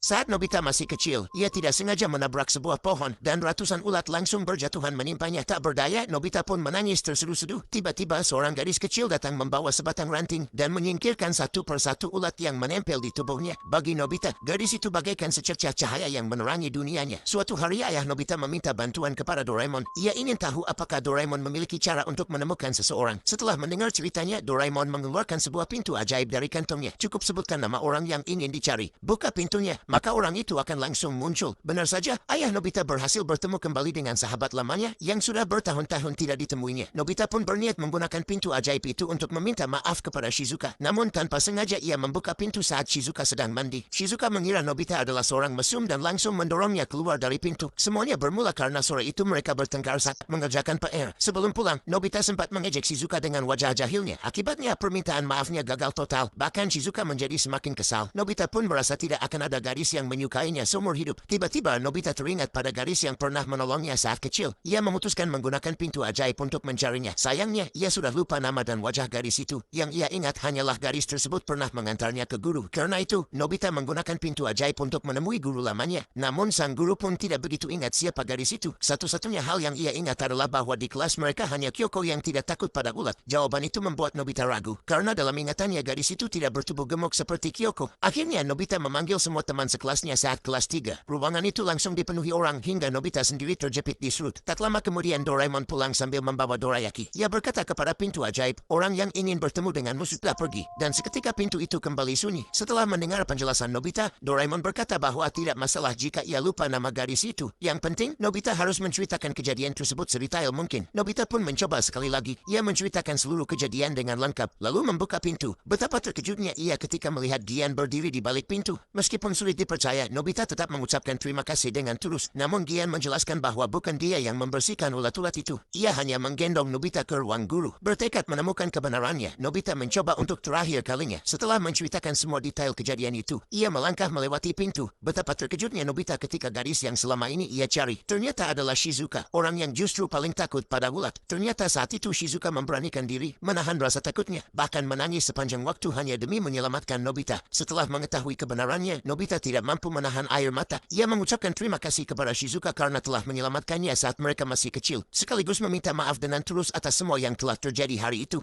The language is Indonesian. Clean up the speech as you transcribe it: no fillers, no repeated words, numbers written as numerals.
Saat Nobita masih kecil, ia tidak sengaja menabrak sebuah pohon dan ratusan ulat langsung berjatuhan menimpanya. Tak berdaya, Nobita pun menangis terseduh-seduh. Tiba-tiba seorang gadis kecil datang membawa sebatang ranting dan menyingkirkan satu persatu ulat yang menempel di tubuhnya. Bagi Nobita, gadis itu bagaikan secercah cahaya yang menerangi dunianya. Suatu hari ayah Nobita meminta bantuan kepada Doraemon. Ia ingin tahu apakah Doraemon memiliki cara untuk menemukan seseorang. Setelah mendengar ceritanya, Doraemon mengeluarkan sebuah pintu ajaib dari kantongnya. Cukup sebutkan nama orang yang ingin dicari. Buka pintunya, maka orang itu akan langsung muncul. Benar saja, ayah Nobita berhasil bertemu kembali dengan sahabat lamanya yang sudah bertahun-tahun tidak ditemuinya. Nobita pun berniat menggunakan pintu ajaib itu untuk meminta maaf kepada Shizuka. Namun tanpa sengaja ia membuka pintu saat Shizuka sedang mandi. Shizuka mengira Nobita adalah seorang mesum dan langsung mendorongnya keluar dari pintu. Semuanya bermula karena sore itu mereka bertengkar saat mengerjakan PR. Sebelum pulang, Nobita sempat mengejek Shizuka dengan wajah jahilnya. Akibatnya permintaan maafnya gagal total. Bahkan Shizuka menjadi semakin kesal. Nobita pun merasa tidak akan ada gadis yang menyukainya seumur hidup. Tiba-tiba Nobita teringat pada gadis yang pernah menolongnya saat kecil. Ia memutuskan menggunakan pintu ajaib untuk mencarinya. Sayangnya, ia sudah lupa nama dan wajah gadis itu. Yang ia ingat hanyalah gadis tersebut pernah mengantarnya ke guru. Karena itu, Nobita menggunakan pintu ajaib untuk menemui guru lamanya. Namun sang guru pun tidak begitu ingat siapa gadis itu. Satu-satunya hal yang ia ingat adalah bahwa di kelas mereka hanya Kyoko yang tidak takut pada ulat. Jawaban itu membuat Nobita ragu. Karena dalam ingatannya gadis itu tidak bertubuh gemuk seperti Kyoko. Akhirnya Nobita memanggil semua teman sekelasnya saat kelas 3. Ruangan itu langsung dipenuhi orang hingga Nobita sendiri terjepit di sudut. Tak lama kemudian Doraemon pulang sambil membawa dorayaki. Ia berkata kepada pintu ajaib, orang yang ingin bertemu denganmu sudah pergi. Dan seketika pintu itu kembali sunyi. Setelah mendengar penjelasan Nobita, Doraemon berkata bahwa tidak masalah jika ia lupa nama gadis itu. Yang penting, Nobita harus menceritakan kejadian tersebut sedetail mungkin. Nobita pun mencoba sekali lagi. Ia menceritakan seluruh kejadian dengan lengkap, lalu membuka pintu. Betapa terkejutnya ia ketika melihat Gian berdiri di balik pintu. Meskipun sulit dipercaya, Nobita tetap mengucapkan terima kasih dengan tulus. Namun Gian menjelaskan bahwa bukan dia yang membersihkan ulat-ulat itu. Ia hanya menggendong Nobita ke ruang guru. Bertekad menemukan kebenarannya, Nobita mencoba untuk terakhir kalinya. Setelah menceritakan semua detail kejadian itu, ia melangkah melewati pintu. Betapa terkejutnya Nobita ketika gadis yang selama ini ia cari ternyata adalah Shizuka, orang yang justru paling takut pada ulat. Ternyata saat itu Shizuka memberanikan diri, menahan rasa takutnya, bahkan menangis sepanjang waktu hanya demi menyelamatkan Nobita. Setelah mengetahui kebenarannya, Nobita tidak mampu menahan air mata. Ia mengucapkan terima kasih kepada Shizuka karena telah menyelamatkannya saat mereka masih kecil, sekaligus meminta maaf dengan tulus atas semua yang telah terjadi hari itu.